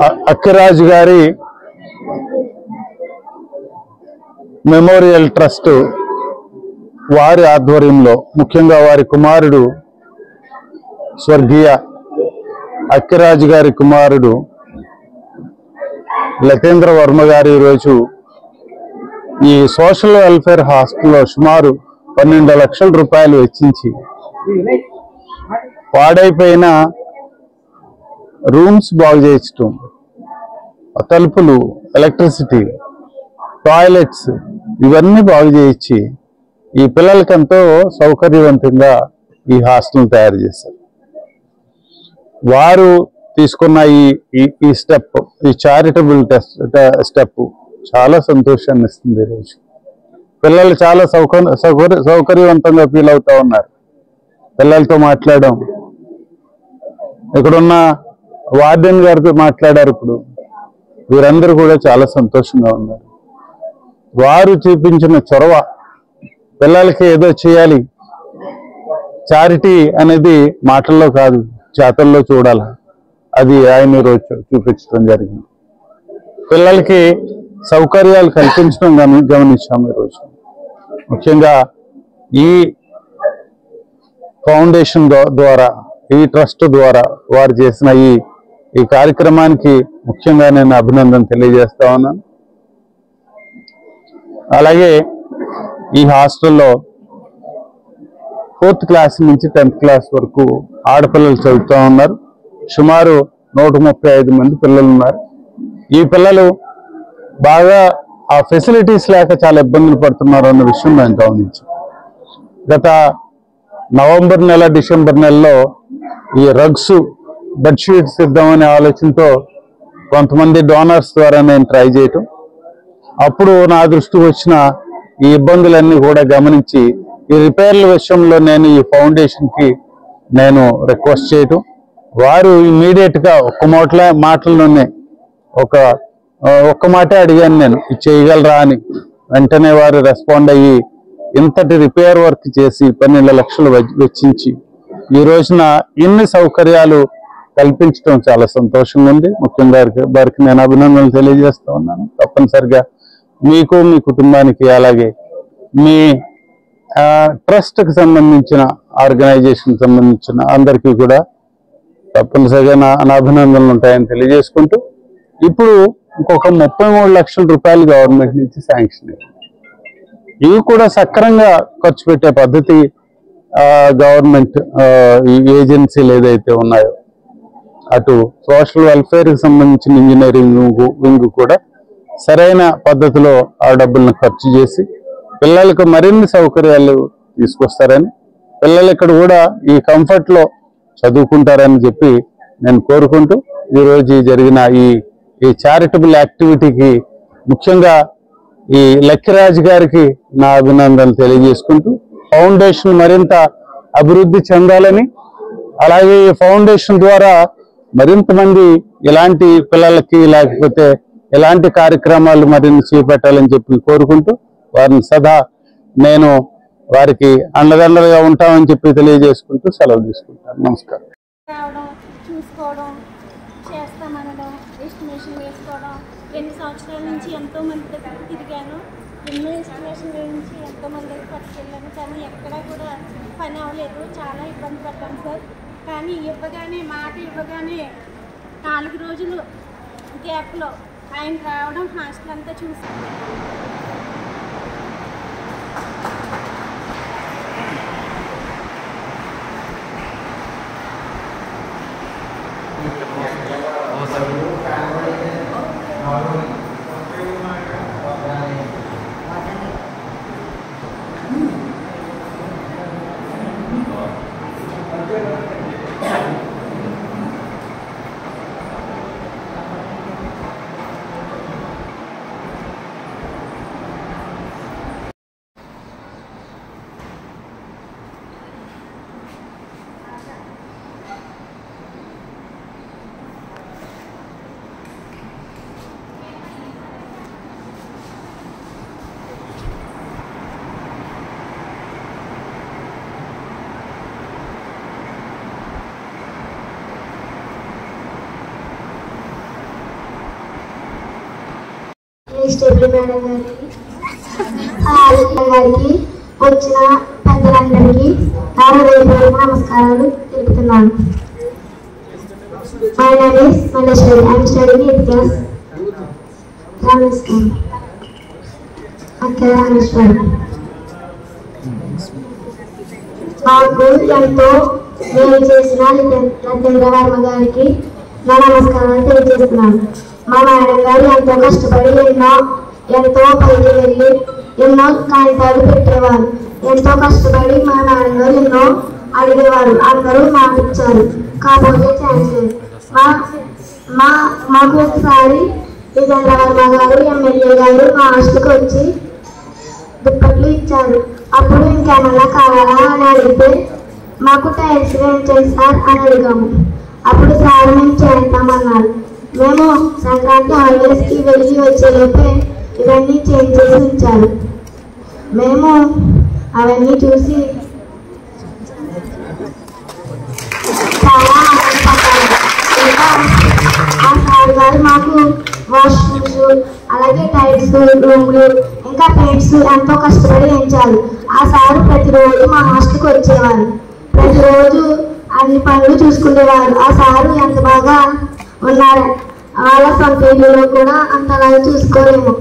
అక్కిరాజు గారి memorial trust వారి ఆధ్వర్యంలో ముఖ్యంగా వారి కుమారుడు స్వర్గీయ అక్కిరాజు గారి కుమారుడు లతేంద్ర వర్మ గారు ఈరోజు ఈ సోషల్ వెల్ఫేర్ హాస్టల్లో సుమారు 12 లక్షల రూపాయలు వెచ్చించి పాడైపోయిన రూమ్స్ బాగు చేయించడం, తలుపులు, ఎలక్ట్రిసిటీ, టాయిలెట్స్ ఇవన్నీ బాగు చేయించి ఈ పిల్లలకి ఎంతో సౌకర్యవంతంగా ఈ హాస్టల్ తయారు చేశారు. వారు తీసుకున్న ఈ స్టెప్, ఈ చారిటబుల్ స్టెప్ చాలా సంతోషాన్ని ఇస్తుంది. ఈరోజు పిల్లలు చాలా సౌకర్యవంతంగా ఫీల్ అవుతా ఉన్నారు. పిల్లలతో మాట్లాడడం, ఇక్కడున్న వార్డెన్ గారితో మాట్లాడారు. ఇప్పుడు వీరందరూ కూడా చాలా సంతోషంగా ఉన్నారు. వారు చూపించిన చొరవ, పిల్లలకి ఏదో చేయాలి, చారిటీ అనేది మాటల్లో కాదు చేతల్లో చూడాలి, అది ఆయన ఈరోజు చూపించడం జరిగింది. పిల్లలకి సౌకర్యాలు కల్పించడం గమనించాము. ఈరోజు ముఖ్యంగా ఈ ఫౌండేషన్ ద్వారా, ఈ ట్రస్ట్ ద్వారా వారు చేసిన ఈ కార్యక్రమానికి ముఖ్యంగా నేను అభినందన తెలియజేస్తా ఉన్నాను. అలాగే ఈ హాస్టల్లో 4th క్లాస్ నుంచి 10th క్లాస్ వరకు ఆడపిల్లలు చదువుతూ ఉన్నారు. సుమారు 135 మంది పిల్లలు ఉన్నారు. ఈ పిల్లలు బాగా ఆ ఫెసిలిటీస్ లేక చాలా ఇబ్బందులు పడుతున్నారు అన్న విషయం నేను గమనించాను. గత నవంబర్ నెల, డిసెంబర్ నెలలో ఈ రగ్స్, బెడ్షీట్స్ ఇద్దామనే ఆలోచనతో కొంతమంది డోనర్స్ ద్వారా నేను ట్రై చేయటం, అప్పుడు నా దృష్టికి వచ్చిన ఈ ఇబ్బందులన్నీ కూడా గమనించి ఈ రిపేర్ల విషయంలో నేను ఈ ఫౌండేషన్కి నేను రిక్వెస్ట్ చేయటం, వారు ఇమీడియట్గా మాటల్లోనే ఒక్క మాటే అడిగాను నేను, ఇది చేయగలరా అని. వెంటనే వారు రెస్పాండ్ అయ్యి ఇంతటి రిపేర్ వర్క్ చేసి 12 లక్షలు వెచ్చించి ఈ రోజున ఇన్ని సౌకర్యాలు కల్పించడం చాలా సంతోషంగా ఉంది. ముఖ్యంగా వారికి నేను అభినందనలు తెలియజేస్తూ ఉన్నాను. తప్పనిసరిగా మీకు, మీ కుటుంబానికి, అలాగే మీ ట్రస్ట్కి సంబంధించిన, ఆర్గనైజేషన్కి సంబంధించిన అందరికీ కూడా తప్పనిసరిగా నా అభినందనలు ఉంటాయని తెలియజేసుకుంటూ, ఇప్పుడు ఇంకొక 33 లక్షల రూపాయలు గవర్నమెంట్ నుంచి శాంక్షన్ అయ్యాయి. ఇవి కూడా సక్రమంగా ఖర్చు పెట్టే పద్ధతి గవర్నమెంట్ ఈ ఏజెన్సీలు ఏదైతే ఉన్నాయో, అటు సోషల్ వెల్ఫేర్కి సంబంధించిన ఇంజనీరింగ్ వింగ్ కూడా సరైన పద్ధతిలో ఆ డబ్బులను ఖర్చు చేసి పిల్లలకు మరిన్ని సౌకర్యాలు తీసుకొస్తారని, పిల్లలు ఇక్కడ కూడా ఈ కంఫర్ట్లో చదువుకుంటారని చెప్పి నేను కోరుకుంటూ, ఈరోజు జరిగిన ఈ చారిటబుల్ యాక్టివిటీకి ముఖ్యంగా ఈ లక్కిరాజ్ గారికి నా అభినందనలు తెలియజేసుకుంటూ, ఫౌండేషన్ మరింత అభివృద్ధి చెందాలని, అలాగే ఈ ఫౌండేషన్ ద్వారా మరింత మంది ఇలాంటి పిల్లలకి, లేకపోతే ఇలాంటి కార్యక్రమాలు మరిన్ని చేపట్టాలని చెప్పి కోరుకుంటూ, వారిని సదా నేను వారికి అండదండలుగా ఉంటామని చెప్పి తెలియజేసుకుంటూ సెలవు తీసుకుంటాను. నమస్కారం. చూసుకోవడం, చేస్తామనడం, ఎస్టిమేషన్ వేసుకోవడం, 2 సంవత్సరాల నుంచి ఎంతోమంది దగ్గర తిరిగాను. ఎన్నో ఎస్టిమేషన్ గురించి ఎంతోమంది దగ్గర పట్టుకెళ్ళాను, కానీ ఎక్కడా కూడా పని అవ్వలేదు. చాలా ఇబ్బంది పడ్డాను సార్. కానీ మాట ఇవ్వగానే 4 రోజులు గ్యాప్లో ఆయన రావడం, హాస్టల్ అంతా చూసాను. కానిస్టేబుల్ మేడం గారికి వచ్చిన పెద్దలందరికీ నా హృదయపూర్వక నమస్కారాలు తెలుపుతున్నాను. My name is Maleshwari. I am studying 8th class. Namaskar. Rameshwari. మాకు ఎంతో మేలు చేసిన రతేంద్రవర్మ గారికి నా నమస్కారాలు తెలియజేస్తున్నాను. మా మేడం గారు ఎంతో కష్టపడి ఎంతో పైకి వెళ్ళి ఎన్నో కాగితాలు పెట్టేవారు. ఎంతో కష్టపడి మా మేడం గారు ఎన్నో అడిగేవారు. అందరూ మాట ఇచ్చారు. కాకపోతే ఛాన్స్ లేదు. మాకు ఒకసారి రతేంద్రవర్మ గారు ఎమ్మెల్యే గారు మా హాస్టల్కి వచ్చి దుప్పట్లు ఇచ్చారు. అప్పుడు ఇంకేమన్నా కావాలా అని అడిగితే మాకు టైల్స్ వేయించండి సార్ అని అడిగాము. అప్పుడు సార్ మేము చేస్తామన్నారు. మేము సంక్రాంతి హాలిడేస్కి వెళ్ళి వచ్చేలోపే ఇవన్నీ చేంజ్ చేసి ఉంచారు. మేము అవన్నీ చూసి చాలా ఆనందపడ్డాము. ఇంకా ఆ సార్ గారు మాకు వాష్రూమ్స్ అలాగే టైల్స్ రూమ్లు ఇంకా పెయింట్స్ ఎంతో కష్టపడి వేయించారు. ఆ సార్ ప్రతిరోజు మా హాస్టల్కి వచ్చేవారు. ప్రతిరోజు అన్ని పనులు చూసుకునేవారు. ఆ సారు ఎంత బాగా ఉన్నారు. వాళ్ళ సొంత ఇల్లులో కూడా అంతగా చూసుకోలేము.